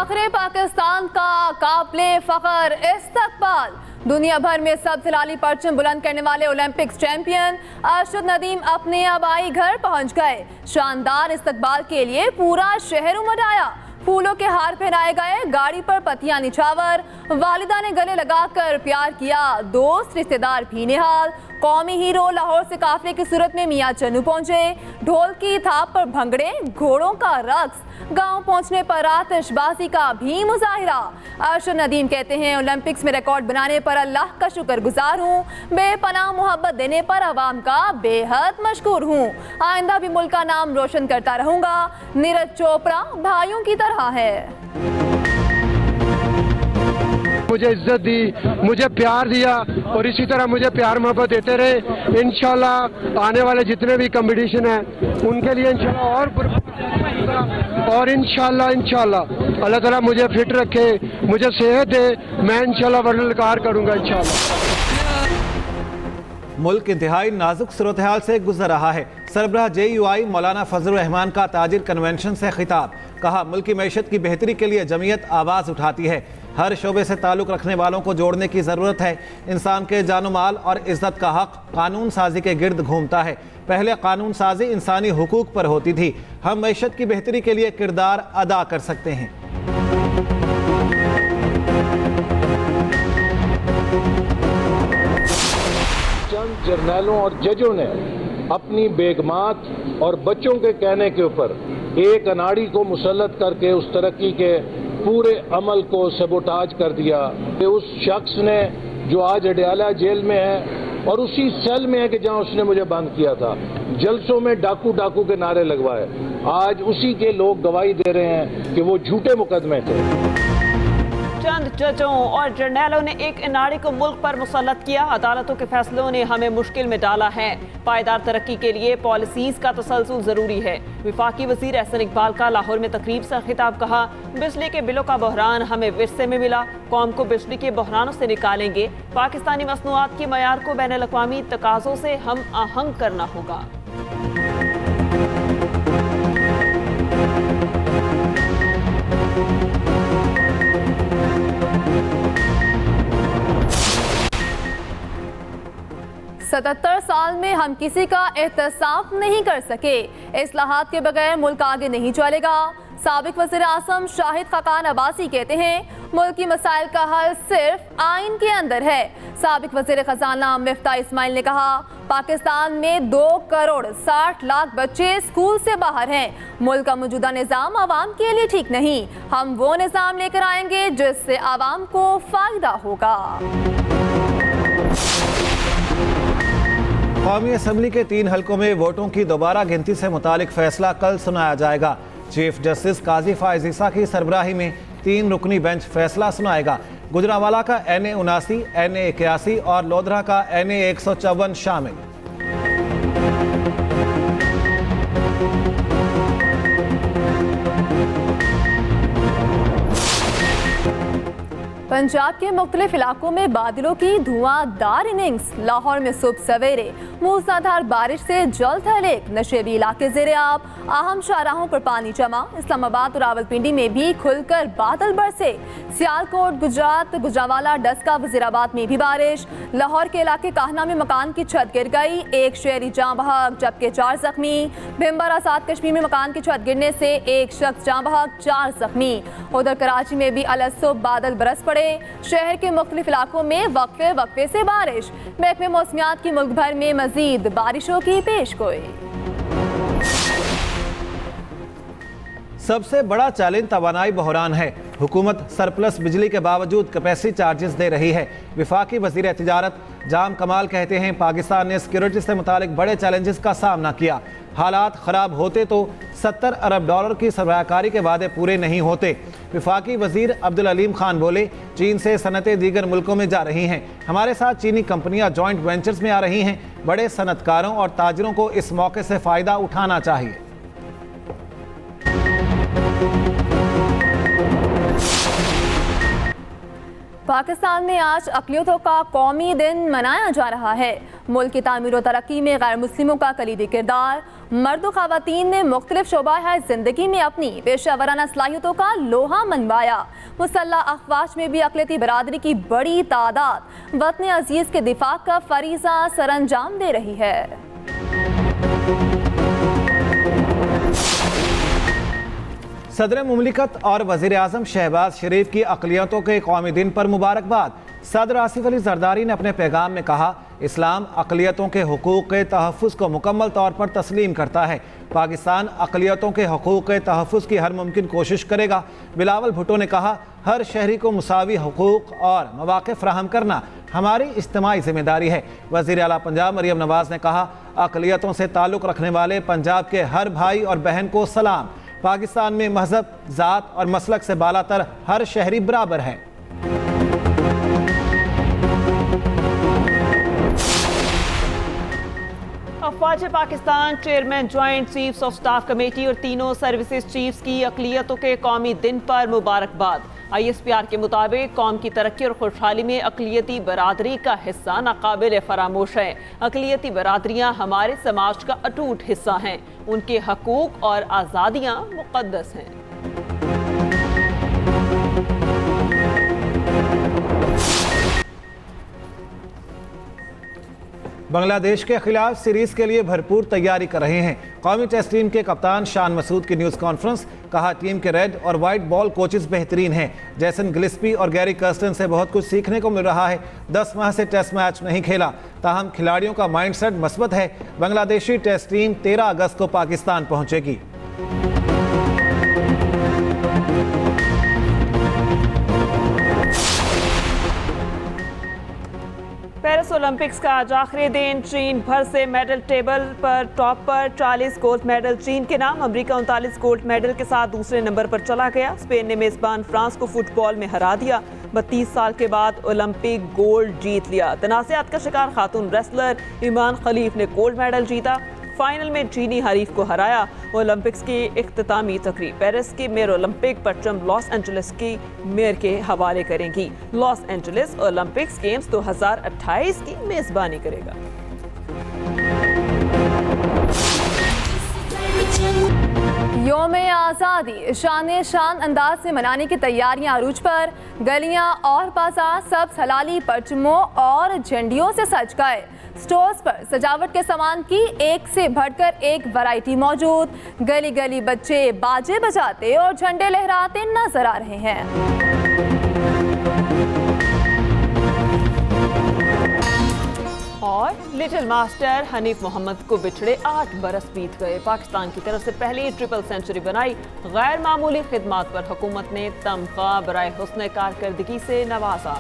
फखरे पाकिस्तान का काबिले फखर इस्तकबाल। दुनिया भर में सबसे लाली परचम बुलंद करने वाले ओलंपिक्स चैंपियन अरशद नदीम अपने आबाई घर पहुंच गए। शानदार इस्तकबाल के लिए पूरा शहर उमड़ आया। फूलों के हार पहनाए गए, गाड़ी पर पत्तियां निछावर, वालिदा ने गले लगाकर प्यार किया, दोस्त रिश्तेदार भी निहाल। कौमी हीरो लाहौर से काफिले की सूरत में मियां चन्नू पहुंचे। ढोल की थाप पर भंगड़े, घोड़ों का रक्स, गांव पहुंचने पर आतिशबाजी का भी मुजाहिरा। अरशद नदीम कहते हैं, ओलंपिक्स में रिकॉर्ड बनाने पर अल्लाह का शुक्रगुजार हूँ, बेपनाह मोहब्बत देने पर अवाम का बेहद मशकूर हूँ। आइंदा भी मुल्क का नाम रोशन करता रहूंगा। नीरज चोपड़ा भाइयों की तरह है। मुझे इज्जत दी, मुझे प्यार दिया और इसी तरह मुझे प्यार मोहब्बत देते रहे। इंशाल्लाह आने वाले जितने भी कंपटीशन हैं उनके लिए इंशाल्लाह और इंशाल्लाह अल्लाह ताला मुझे फिट रखे, मुझे सेहत दे, मैं इंशाल्लाह वर्ल्ड करूंगा इंशाल्लाह। मुल्क इंतहाई नाजुक सूरत हाल से गुजर रहा है। सरबराह JUI मौलाना फजल रहमान का ताजिर कन्वेंशन से खिताब, कहा मुल्क की मैशत की बेहतरी के लिए जमीयत आवाज़ उठाती है। हर शोबे से ताल्लुक़ रखने वालों को जोड़ने की ज़रूरत है। इंसान के जानो माल और इज़्ज़त का हक़ कानून साजी के गिर्द घूमता है। पहले कानून साजी इंसानी हुकूक पर होती थी, हम मैशत की बेहतरी के लिए किरदार अदा कर सकते हैं। चंद जर्नैलों और जजों ने अपनी बेगमात और बच्चों के कहने के ऊपर एक अनाड़ी को मुसल्लत करके उस तरक्की के पूरे अमल को सबोटाज कर दिया। उस शख्स ने जो आज अडयाला जेल में है और उसी सेल में है कि जहां उसने मुझे बंद किया था, जलसों में डाकू डाकू के नारे लगवाए, आज उसी के लोग गवाही दे रहे हैं कि वो झूठे मुकदमे थे। चंद जजों और जर्नैलों ने एक अनाड़ी को मुल्क पर मुसल्लत किया। अदालतों के फैसलों ने हमें मुश्किल में डाला है। पायदार तरक्की के लिए पॉलिसीज का तसलसल जरूरी है। विफाकी वजीर एहसन इकबाल का लाहौर में तकरीब से खिताब, कहा बिजली के बिलों का बहरान हमें विरसे में मिला, कौम को बिजली के बहरानों से निकालेंगे। पाकिस्तानी मसनूआत की मयार को बैनुल अक़वामी तकाज़ों से हम आहंग करना होगा। सतहत्तर साल में हम किसी का एहतसाब नहीं कर सके। इस्लाहात के बगैर मुल्क आगे नहीं चलेगा। साबिक वज़ीर आज़म शाहिद खाकान अब्बासी कहते हैं, मुल्क की मसाइल का हल सिर्फ आइन के अंदर है। साबिक वज़ीर खजाना मिफ्ता इस्माइल ने कहा, पाकिस्तान में 2 करोड़ 60 लाख बच्चे स्कूल से बाहर हैं। मुल्क का मौजूदा निज़ाम आवाम के लिए ठीक नहीं। हम वो निज़ाम लेकर आएंगे जिससे आवाम को फ़ायदा होगा। कौमी असम्बली के 3 हलकों में वोटों की दोबारा गिनती से मुतालिक फैसला कल सुनाया जाएगा। चीफ जस्टिस काजी फायज ईसा की सरबराही में 3 रुकनी बेंच फैसला सुनाएगा। गुजरांवाला का NA 79, NA 81 और लोधरा का NA 154 शामिल। पंजाब के मुख्तलिफ इलाकों में बादलों की धुआंधार इनिंग्स। लाहौर में सुबह सवेरे मूसलाधार बारिश से जल थलेक, नशेबी इलाके ज़ेरे आब, अहम शाहराहों पर पानी जमा। इस्लामाबाद और रावलपिंडी में भी खुलकर बादल बरसे। सियालकोट, गुजरात, गुजरांवाला, डस्का, वजीराबाद में भी बारिश। लाहौर के इलाके काहना में मकान की छत गिर गई, 1 शहरी जाँ बहक जबकि 4 जख्मी। भिम्बर आसाद कश्मीर में मकान की छत गिरने से 1 शख्स जाँ बहक, 4 जख्मी। उधर कराची में भी अलसुब बादल बरस पड़े। शहर के मुख्तलिफ इलाकों में वक्फे से बारिश। महकमे मौसमियात की मुल्क भर में मजीद बारिशों की पेशगोई। सबसे बड़ा चैलेंज तवानाई बहरान है। हुकूमत सरप्लस बिजली के बावजूद कैपेसिटी चार्जेस दे रही है। विफाकी वजीर तिजारत जाम कमाल कहते हैं, पाकिस्तान ने सिक्योरिटी से मुतालिक बड़े चैलेंजेस का सामना किया। हालात ख़राब होते तो $70 अरब की सरमायाकारी के वादे पूरे नहीं होते। विफाकी वजीर अब्दुल अलीम खान बोले, चीन से सनतें दीगर मुल्कों में जा रही हैं। हमारे साथ चीनी कंपनियां जॉइंट वेंचर्स में आ रही हैं। बड़े सनतकारों और ताजरों को इस मौके से फ़ायदा उठाना चाहिए। पाकिस्तान में आज अक़लियतों का कौमी दिन मनाया जा रहा है। मुल्क की तामीर और तरक्की में गैर मुस्लिमों का कलीदी किरदार। मर्द ख़वातीन ने मुख्तलिफ शोबा ज़िंदगी में अपनी पेशेवराना सलाहियतों का लोहा मनवाया। मुसल्लह अफवाज में भी अक़लियती बरादरी की बड़ी तादाद वतन अजीज़ के दिफा का फरीज़ा सरअंजाम दे रही है। सदर मुमलिकत और वज़ीर आज़म शहबाज शरीफ की अक़लियतों के कौमी दिन पर मुबारकबाद। सदर आसिफ अली जरदारी ने अपने पैगाम में कहा, इस्लाम अक़लियतों के हुकूक़ के तहफ़्फ़ुज़ को मुकम्मल तौर पर तस्लीम करता है। पाकिस्तान अक़लियतों के हुकूक़ के तहफ़्फ़ुज़ की हर मुमकिन कोशिश करेगा। बिलावल भुट्टो ने कहा, हर शहरी को मुसावी हुकूक़ और मौक़े फ़राहम करना हमारी इज्तिमाई ज़िम्मेदारी है। वज़ीर आला पंजाब मरियम नवाज़ ने कहा, अक़लियतों से ताल्लुक़ रखने वाले पंजाब के हर भाई और बहन को सलाम। पाकिस्तान में मज़हब, ज़ात और मसलक से बालातर हर शहरी बराबर है। अफवाज Pakistan chairman joint chiefs of staff committee और तीनों सर्विसेज चीफ्स की अक़लियतों के कौमी दिन पर मुबारकबाद। ISPR के मुताबिक कौम की तरक्की और खुशहाली में अक़लियती बरादरी का हिस्सा नाकाबिल फरामोश है। अक़लियती बरादरियाँ हमारे समाज का अटूट हिस्सा हैं। उनके हकूक़ और आज़ादियाँ मुक़द्दस हैं। बांग्लादेश के खिलाफ सीरीज के लिए भरपूर तैयारी कर रहे हैं। कौमी टेस्ट टीम के कप्तान शान मसूद की न्यूज़ कॉन्फ्रेंस। कहा, टीम के रेड और वाइट बॉल कोचेस बेहतरीन हैं। जैसन गिलिस्पी और गैरी कर्स्टन से बहुत कुछ सीखने को मिल रहा है। 10 माह से टेस्ट मैच नहीं खेला, ताहम खिलाड़ियों का माइंडसेट मस्बत है। बांग्लादेशी टेस्ट टीम 13 अगस्त को पाकिस्तान पहुंचेगी। पेरिस ओलंपिक्स का आज आखिरी दिन। चीन भर से मेडल टेबल पर टॉप पर 40 गोल्ड मेडल चीन के नाम। अमेरिका 39 गोल्ड मेडल के साथ दूसरे नंबर पर चला गया। स्पेन ने मेजबान फ्रांस को फुटबॉल में हरा दिया। 32 साल के बाद ओलंपिक गोल्ड जीत लिया। तनाज़ात का शिकार खातून रेसलर ईमान खलीफ ने गोल्ड मेडल जीता। फाइनल में चीनी हरीफ को हराया। ओलंपिक्स की इख्तितामी तकरीब पेरिस की मेयर ओलंपिक परचम लॉस एंजलिस की मेयर के हवाले करेंगी। लॉस एंजलिस ओलंपिक्स गेम्स 2028 की मेजबानी करेगा। योम आज़ादी शान अंदाज से मनाने की तैयारियां अरूज पर। गलियां और बाजार सब हलाली परचमों और झंडियों से सज गए। स्टोर्स पर सजावट के सामान की एक से बढ़कर एक वैरायटी मौजूद। गली गली बच्चे बाजे बजाते और झंडे लहराते नजर आ रहे हैं। और लिटिल मास्टर हनीफ मोहम्मद को बिछड़े 8 बरस बीत गए। पाकिस्तान की तरफ से पहली ट्रिपल सेंचुरी बनाई। गैर मामूली खिदमात पर हुकूमत ने तमगा बराए हुस्न कारकर्दगी से नवाजा।